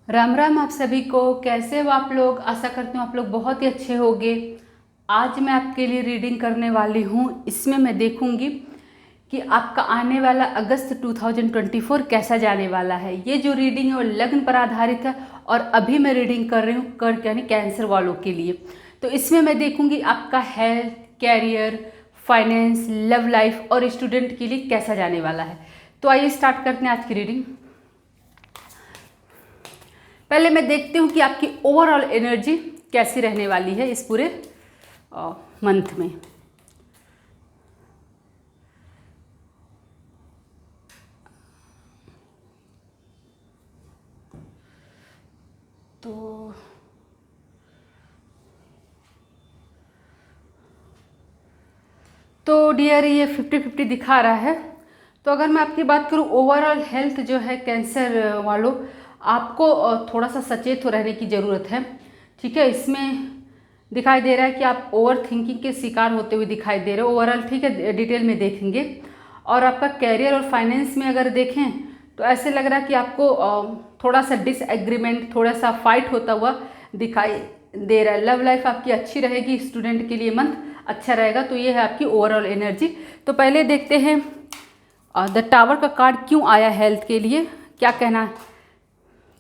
राम राम आप सभी को। कैसे हो आप लोग? आशा करती हूँ आप लोग बहुत ही अच्छे होंगे। आज मैं आपके लिए रीडिंग करने वाली हूँ। इसमें मैं देखूँगी कि आपका आने वाला अगस्त 2024 कैसा जाने वाला है। ये जो रीडिंग है वो लग्न पर आधारित है और अभी मैं रीडिंग कर रही हूँ कर्क यानी कैंसर वालों के लिए। तो इसमें मैं देखूँगी आपका health, career, finance, love life और स्टूडेंट के लिए कैसा जाने वाला है। तो आइए स्टार्ट करते हैं आज की रीडिंग। पहले मैं देखती हूँ कि आपकी ओवरऑल एनर्जी कैसी रहने वाली है इस पूरे मंथ में। तो डियर ये 50-50 दिखा रहा है। तो अगर मैं आपकी बात करूँ ओवरऑल हेल्थ जो है कैंसर वालों, आपको थोड़ा सा सचेत हो रहने की ज़रूरत है। ठीक है, इसमें दिखाई दे रहा है कि आप ओवर थिंकिंग के शिकार होते हुए दिखाई दे रहे हो ओवरऑल। ठीक है, डिटेल में देखेंगे। और आपका कैरियर और फाइनेंस में अगर देखें तो ऐसे लग रहा है कि आपको थोड़ा सा डिसएग्रीमेंट, थोड़ा सा फाइट होता हुआ दिखाई दे रहा है। लव लाइफ आपकी अच्छी रहेगी, स्टूडेंट के लिए मंथ अच्छा रहेगा। तो ये है आपकी ओवरऑल एनर्जी। तो पहले देखते हैं द टावर का कार्ड क्यों आया हेल्थ के लिए, क्या कहना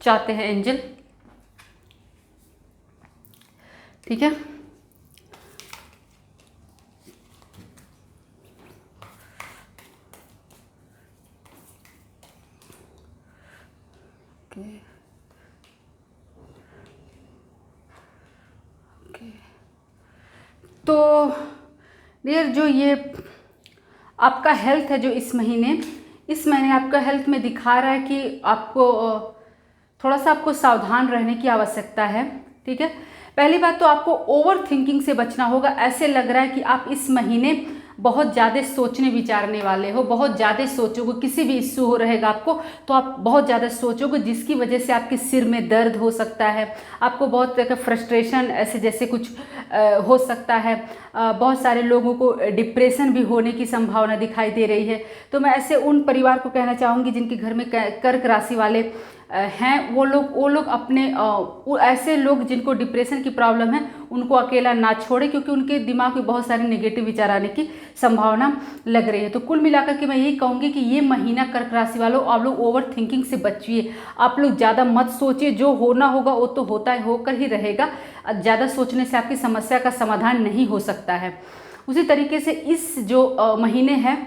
चाहते हैं एंजल। ठीक है, तो डियर जो ये आपका हेल्थ है जो इस महीने आपका हेल्थ में दिखा रहा है कि आपको थोड़ा सा आपको सावधान रहने की आवश्यकता है। ठीक है, पहली बात तो आपको ओवर थिंकिंग से बचना होगा। ऐसे लग रहा है कि आप इस महीने बहुत ज़्यादा सोचने विचारने वाले हो, बहुत ज़्यादा सोचोगे। किसी भी इश्यू हो रहेगा आपको तो आप बहुत ज़्यादा सोचोगे, जिसकी वजह से आपके सिर में दर्द हो सकता है, आपको बहुत तरह का फ्रस्ट्रेशन ऐसे जैसे कुछ हो सकता है। बहुत सारे लोगों को डिप्रेशन भी होने की संभावना दिखाई दे रही है। तो मैं ऐसे उन परिवार को कहना चाहूँगी जिनके घर में कर्क राशि वाले हैं, वो लोग अपने ऐसे लोग जिनको डिप्रेशन की प्रॉब्लम है उनको अकेला ना छोड़े, क्योंकि उनके दिमाग में बहुत सारे नेगेटिव विचार आने की संभावना लग रही है। तो कुल मिलाकर के मैं यही कहूँगी कि ये महीना कर्क राशि वालों आप लोग ओवर थिंकिंग से बचिए। आप लोग ज़्यादा मत सोचिए, जो होना होगा वो तो होता है, होकर ही रहेगा। ज़्यादा सोचने से आपकी समस्या का समाधान नहीं हो सकता है। उसी तरीके से इस जो महीने है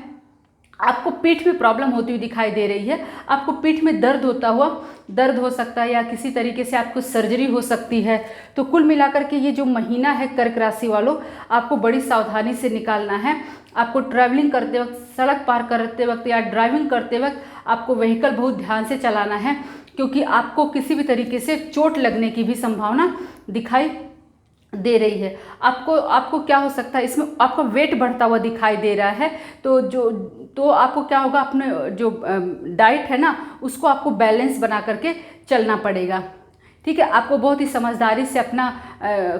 आपको पीठ में प्रॉब्लम होती हुई दिखाई दे रही है। आपको पीठ में दर्द हो सकता है या किसी तरीके से आपको सर्जरी हो सकती है। तो कुल मिलाकर के ये जो महीना है कर्क राशि वालों, आपको बड़ी सावधानी से निकालना है। आपको ट्रैवलिंग करते वक्त, सड़क पार करते वक्त या ड्राइविंग करते वक्त आपको व्हीकल बहुत ध्यान से चलाना है, क्योंकि आपको किसी भी तरीके से चोट लगने की भी संभावना दिखाई दे रही है। आपको क्या हो सकता है, इसमें आपका वेट बढ़ता हुआ दिखाई दे रहा है। तो आपको क्या होगा, अपने जो डाइट है ना उसको आपको बैलेंस बना करके चलना पड़ेगा। ठीक है, आपको बहुत ही समझदारी से अपना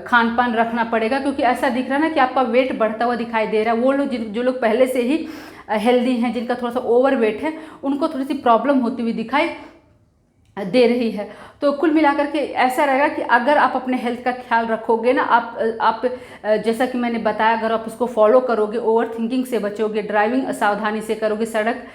खान पान रखना पड़ेगा, क्योंकि ऐसा दिख रहा है ना कि आपका वेट बढ़ता हुआ दिखाई दे रहा है। वो लोग जो लोग पहले से ही हेल्दी हैं, जिनका थोड़ा सा ओवर वेट है, उनको थोड़ी सी प्रॉब्लम होती हुई दिखाई दे रही है। तो कुल मिलाकर के ऐसा रहेगा कि अगर आप अपने हेल्थ का ख्याल रखोगे ना, आप जैसा कि मैंने बताया, अगर आप उसको फॉलो करोगे, ओवर थिंकिंग से बचोगे, ड्राइविंग सावधानी से करोगे, सड़क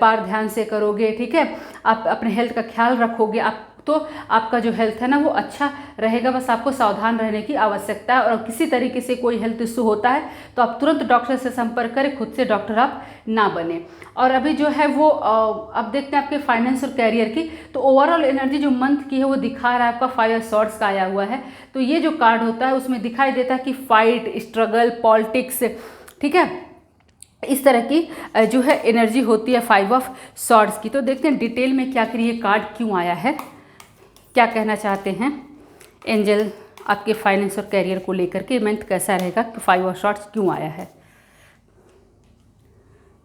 पार ध्यान से करोगे, ठीक है, आप अपने हेल्थ का ख्याल रखोगे, आप तो आपका जो हेल्थ है ना वो अच्छा रहेगा। बस आपको सावधान रहने की आवश्यकता है। और किसी तरीके से कोई हेल्थ इशू होता है तो आप तुरंत डॉक्टर से संपर्क करें, खुद से डॉक्टर आप ना बने। और अभी जो है वो अब देखते हैं आपके फाइनेंस और कैरियर की। तो ओवरऑल एनर्जी जो मंथ की है वो दिखा रहा है आपका 5 ऑफ सॉर्ड्स का आया हुआ है। तो ये जो कार्ड होता है उसमें दिखाई देता है कि फाइट, स्ट्रगल, पॉलिटिक्स, ठीक है, इस तरह की जो है एनर्जी होती है 5 ऑफ सॉर्ड्स की। तो देखते हैं डिटेल में क्या आखिर ये कार्ड क्यों आया है, क्या कहना चाहते हैं एंजल आपके फाइनेंस और कैरियर को लेकर के मंथ कैसा रहेगा, कि 5 ऑफ सॉर्ड्स क्यों आया है।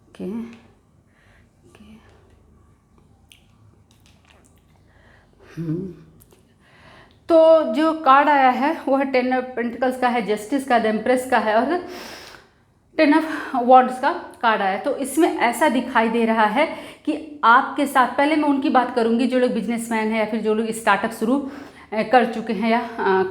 ओके, तो जो कार्ड आया है वो है 10 ऑफ पेंटिकल्स का है, जस्टिस का, द एम्प्रेस का है और 10 ऑफ वॉन्ड्स का कार्ड आया। तो इसमें ऐसा दिखाई दे रहा है कि आपके साथ, पहले मैं उनकी बात करूँगी जो लोग बिजनेसमैन हैं या फिर जो लोग स्टार्टअप शुरू कर चुके हैं या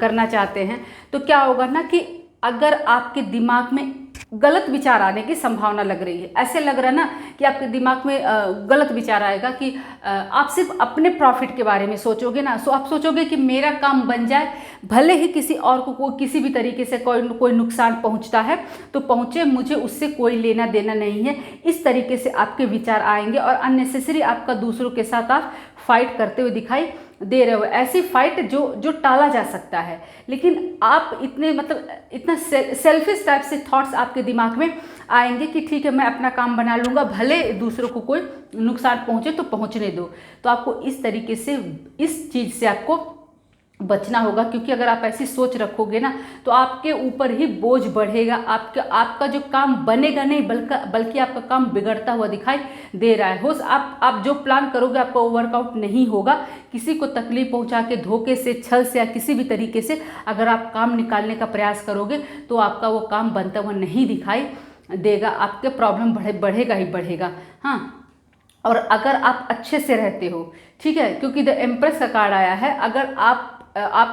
करना चाहते हैं। तो क्या होगा ना कि अगर आपके दिमाग में गलत विचार आने की संभावना लग रही है, ऐसे लग रहा है ना कि आपके दिमाग में गलत विचार आएगा कि आप सिर्फ अपने प्रॉफिट के बारे में सोचोगे ना, सो आप सोचोगे कि मेरा काम बन जाए, भले ही किसी और को किसी भी तरीके से कोई नुकसान पहुंचता है तो पहुंचे, मुझे उससे कोई लेना देना नहीं है। इस तरीके से आपके विचार आएंगे और अननेसेसरी आपका दूसरों के साथ आप फाइट करते हुए दिखाई दे रहे हो। ऐसी फाइट जो टाला जा सकता है, लेकिन आप इतने मतलब इतना सेल्फिश टाइप से थॉट्स आपके दिमाग में आएंगे कि ठीक है मैं अपना काम बना लूँगा, भले दूसरों को कोई नुकसान पहुँचे तो पहुँचने दो। तो आपको इस तरीके से इस चीज़ से आपको बचना होगा, क्योंकि अगर आप ऐसी सोच रखोगे ना तो आपके ऊपर ही बोझ बढ़ेगा, आपका जो काम बनेगा नहीं बल्कि आपका काम बिगड़ता हुआ दिखाई दे रहा है। आप जो प्लान करोगे आपका वर्कआउट नहीं होगा। किसी को तकलीफ पहुंचा के, धोखे से, छल से या किसी भी तरीके से अगर आप काम निकालने का प्रयास करोगे तो आपका वो काम बनता हुआ नहीं दिखाई देगा, आपके प्रॉब्लम बढ़ेगा ही बढ़ेगा। हाँ, और अगर आप अच्छे से रहते हो, ठीक है, क्योंकि द एम्प्रेस का कार्ड आया है, अगर आप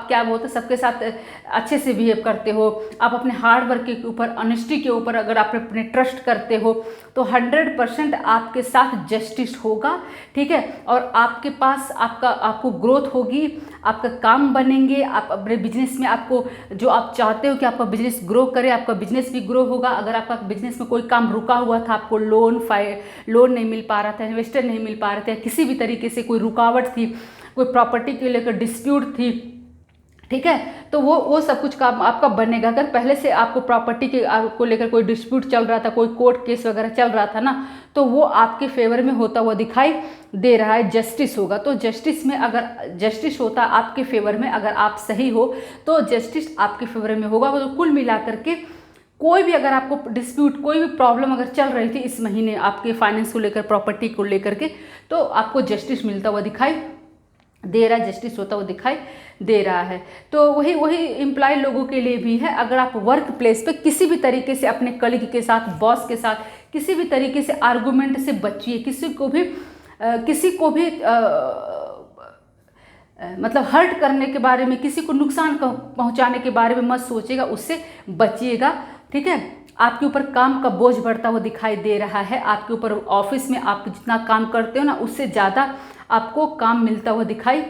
क्या बोलते हैं सबके साथ अच्छे से बिहेव करते हो, आप अपने हार्ड वर्क के ऊपर, ऑनेस्टी के ऊपर अगर आप अपने ट्रस्ट करते हो तो 100% आपके साथ जस्टिस होगा, ठीक है। और आपके पास आपको ग्रोथ होगी, आपका काम बनेंगे, आप अपने बिजनेस में आपको जो आप चाहते हो कि आपका बिजनेस ग्रो करे, आपका बिजनेस भी ग्रो होगा। अगर आपका बिजनेस में कोई काम रुका हुआ था, आपको लोन नहीं मिल पा रहा था, इन्वेस्टर नहीं मिल पा रहे थे, किसी भी तरीके से कोई रुकावट थी, कोई प्रॉपर्टी के लेकर डिस्प्यूट थी, ठीक है, तो वो सब कुछ काम आपका बनेगा। अगर पहले से आपको प्रॉपर्टी के को लेकर कोई डिस्प्यूट चल रहा था, कोई कोर्ट केस वगैरह चल रहा था ना, तो वो आपके फेवर में होता हुआ दिखाई दे रहा है, जस्टिस होगा। तो जस्टिस में अगर जस्टिस होता आपके फेवर में, अगर आप सही हो तो जस्टिस आपके फेवर में होगा। तो कुल मिलाकर के कोई भी अगर आपको डिस्प्यूट, कोई भी प्रॉब्लम अगर चल रही थी इस महीने आपके फाइनेंस को लेकर, प्रॉपर्टी को लेकर के, तो आपको जस्टिस मिलता हुआ दिखाई दे रहा है, जस्टिस होता हुआ दिखाई दे रहा है। तो वही एम्प्लॉय लोगों के लिए भी है। अगर आप वर्क प्लेस पे किसी भी तरीके से अपने कलीग के साथ, बॉस के साथ किसी भी तरीके से आर्गूमेंट से बचिए, किसी को भी मतलब हर्ट करने के बारे में, किसी को नुकसान पहुंचाने के बारे में मत सोचिएगा, उससे बचिएगा, ठीक है। आपके ऊपर काम का बोझ बढ़ता हुआ दिखाई दे रहा है, आपके ऊपर ऑफिस में आप जितना काम करते हो ना उससे ज़्यादा आपको काम मिलता हुआ दिखाई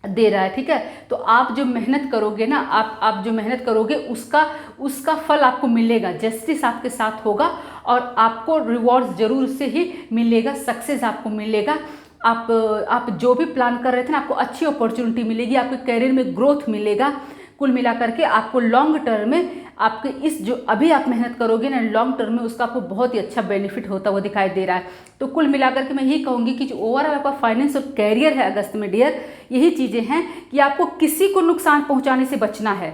दे रहा है, ठीक है। तो आप जो मेहनत करोगे ना, आप जो मेहनत करोगे उसका फल आपको मिलेगा, जस्टिस आपके साथ होगा और आपको रिवॉर्ड जरूर से ही मिलेगा, सक्सेस आपको मिलेगा। आप जो भी प्लान कर रहे थे ना, आपको अच्छी अपॉर्चुनिटी मिलेगी, आपके करियर में ग्रोथ मिलेगा। कुल मिलाकर के आपको लॉन्ग टर्म में आपके इस जो अभी आप मेहनत करोगे ना, लॉन्ग टर्म में उसका आपको बहुत ही अच्छा बेनिफिट होता हुआ दिखाई दे रहा है। तो कुल मिलाकर के मैं यही कहूँगी कि जो ओवरऑल आपका फाइनेंस और कैरियर है अगस्त में डियर, यही चीज़ें हैं कि आपको किसी को नुकसान पहुँचाने से बचना है,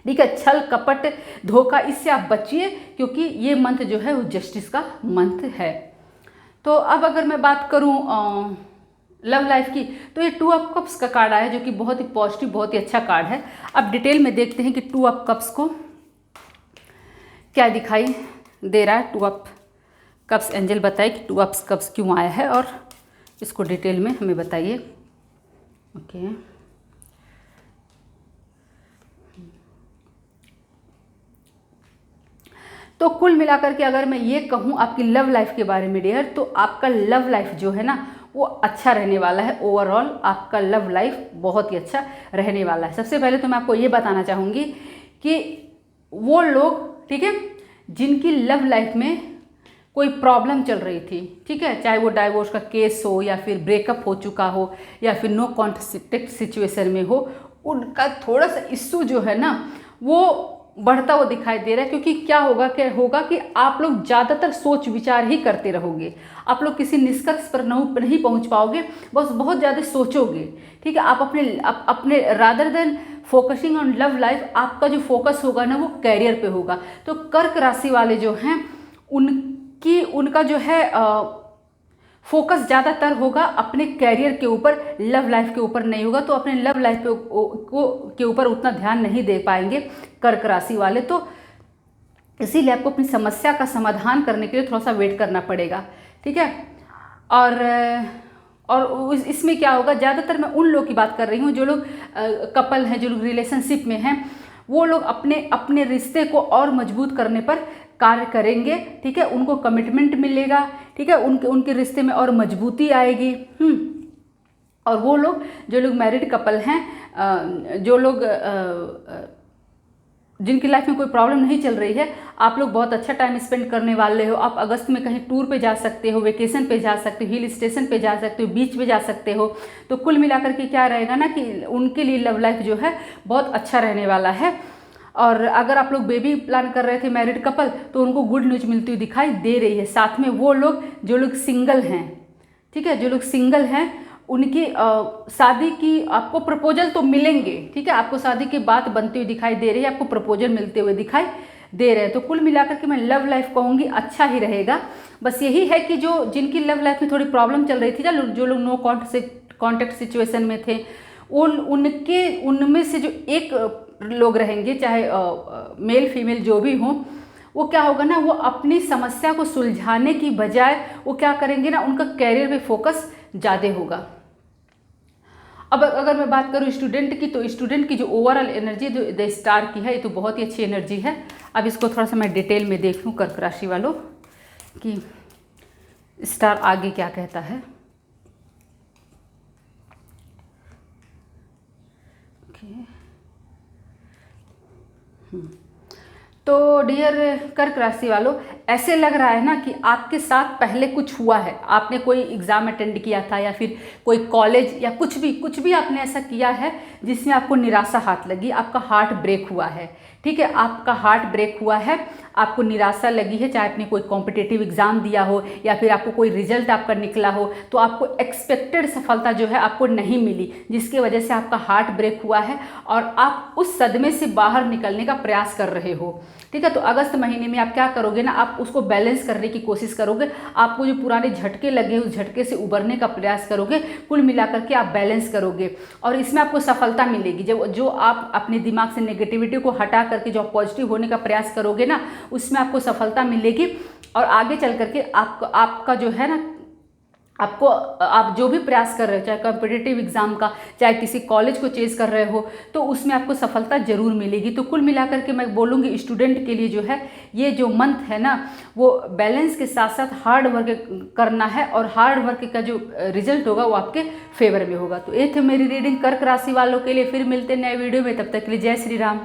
ठीक है। छल कपट धोखा, इससे आप बचिए, क्योंकि ये मंथ जो है वो जस्टिस का मंथ है। तो अब अगर मैं बात करूँ लव लाइफ की, तो ये 2 ऑफ कप्स का कार्ड आया है, जो कि बहुत ही पॉजिटिव, बहुत ही अच्छा कार्ड है। अब डिटेल में देखते हैं कि 2 ऑफ कप्स को क्या दिखाई दे रहा है। 2 ऑफ कप्स, एंजल बताइए कि 2 ऑफ कप्स क्यों आया है और इसको डिटेल में हमें बताइए। ओके, तो कुल मिलाकर के अगर मैं ये कहूँ आपकी लव लाइफ के बारे में डियर, तो आपका लव लाइफ जो है ना वो अच्छा रहने वाला है। ओवरऑल आपका लव लाइफ बहुत ही अच्छा रहने वाला है। सबसे पहले तो मैं आपको ये बताना चाहूँगी कि वो लोग, ठीक है, जिनकी लव लाइफ में कोई प्रॉब्लम चल रही थी, ठीक है, चाहे वो डाइवोर्स का केस हो या फिर ब्रेकअप हो चुका हो या फिर नो कॉन्टेक्ट सिचुएशन में हो, उनका थोड़ा सा इश्यू जो है ना वो बढ़ता हुआ दिखाई दे रहा है। क्योंकि क्या होगा कि आप लोग ज़्यादातर सोच विचार ही करते रहोगे, आप लोग किसी निष्कर्ष पर नहीं पहुंच पाओगे, बस बहुत ज़्यादा सोचोगे, ठीक है। आप अपने rather than focusing on love life, आपका जो फोकस होगा ना वो कैरियर पे होगा। तो कर्क राशि वाले जो हैं उनका जो है फोकस ज़्यादातर होगा अपने कैरियर के ऊपर, लव लाइफ के ऊपर नहीं होगा। तो अपने लव लाइफ के ऊपर उतना ध्यान नहीं दे पाएंगे कर्क राशि वाले। तो इसीलिए आपको अपनी समस्या का समाधान करने के लिए थोड़ा सा वेट करना पड़ेगा, ठीक है। और इसमें क्या होगा, ज़्यादातर मैं उन लोग की बात कर रही हूँ जो लोग कपल हैं, जो लोग रिलेशनशिप में हैं, वो लोग अपने अपने रिश्ते को और मजबूत करने पर कार्य करेंगे। ठीक है, उनको कमिटमेंट मिलेगा। ठीक है, उनके रिश्ते में और मजबूती आएगी। और वो लोग जो लोग मैरिड कपल हैं, जो लोग जिनकी लाइफ में कोई प्रॉब्लम नहीं चल रही है, आप लोग बहुत अच्छा टाइम स्पेंड करने वाले हो। आप अगस्त में कहीं टूर पे जा सकते हो, वेकेशन पे जा सकते हो, हिल स्टेशन पे जा सकते हो, बीच पे जा सकते हो। तो कुल मिलाकर के क्या रहेगा ना कि उनके लिए लव लाइफ जो है बहुत अच्छा रहने वाला है। और अगर आप लोग बेबी प्लान कर रहे थे मैरिड कपल, तो उनको गुड न्यूज मिलती हुई दिखाई दे रही है। साथ में वो लोग जो लोग सिंगल हैं, ठीक है, जो लोग सिंगल हैं, उनकी शादी की आपको प्रपोजल तो मिलेंगे। ठीक है, आपको शादी की बात बनती हुई दिखाई दे रही है, आपको प्रपोजल मिलते हुए दिखाई दे रहे हैं। तो कुल मिलाकर के मैं लव लाइफ कहूँगी अच्छा ही रहेगा। बस यही है कि जो जिनकी लव लाइफ में थोड़ी प्रॉब्लम चल रही थी, जो लोग नो कॉन्टेक्ट सिचुएशन में थे, उनमें से जो एक लोग रहेंगे, चाहे मेल फीमेल जो भी हों, वो क्या होगा ना, वो अपनी समस्या को सुलझाने की बजाय वो क्या करेंगे ना, उनका कैरियर पे फोकस ज़्यादा होगा। अब अगर मैं बात करूँ स्टूडेंट की, तो स्टूडेंट की जो ओवरऑल एनर्जी जो द स्टार की है, ये तो बहुत ही अच्छी एनर्जी है। अब इसको थोड़ा सा मैं डिटेल में देख लूँ कर्क राशि वालों कि स्टार आगे क्या कहता है। तो डियर कर्क राशि वालों, ऐसे लग रहा है ना कि आपके साथ पहले कुछ हुआ है। आपने कोई एग्ज़ाम अटेंड किया था, या फिर कोई कॉलेज, या कुछ भी आपने ऐसा किया है जिसमें आपको निराशा हाथ लगी, आपका हार्ट ब्रेक हुआ है। ठीक है, आपका हार्ट ब्रेक हुआ है, आपको निराशा लगी है, चाहे आपने कोई कॉम्पिटिटिव एग्ज़ाम दिया हो, या फिर आपको कोई रिजल्ट आपका निकला हो, तो आपको एक्सपेक्टेड सफलता जो है आपको नहीं मिली, जिसकी वजह से आपका हार्ट ब्रेक हुआ है और आप उस सदमे से बाहर निकलने का प्रयास कर रहे हो। ठीक है, तो अगस्त महीने में आप क्या करोगे ना, आप उसको बैलेंस करने की कोशिश करोगे। आपको जो पुराने झटके लगे, उस झटके से उबरने का प्रयास करोगे। कुल मिलाकर के आप बैलेंस करोगे और इसमें आपको सफलता मिलेगी। जो आप अपने दिमाग से नेगेटिविटी को हटा करके जो पॉजिटिव होने का प्रयास करोगे ना, उसमें आपको सफलता मिलेगी। और आगे चल करके आपका जो है ना, आप जो भी प्रयास कर रहे हो, चाहे कॉम्पिटिटिव एग्जाम का, चाहे किसी कॉलेज को चेज कर रहे हो, तो उसमें आपको सफलता जरूर मिलेगी। तो कुल मिलाकर के मैं बोलूँगी स्टूडेंट के लिए जो है, ये जो मंथ है ना, वो बैलेंस के साथ साथ हार्ड वर्क करना है, और हार्ड वर्क का जो रिजल्ट होगा वो आपके फेवर में होगा। तो ये थे मेरी रीडिंग कर्क राशि वालों के लिए। फिर मिलते हैं नए वीडियो में, तब तक के लिए जय श्री राम।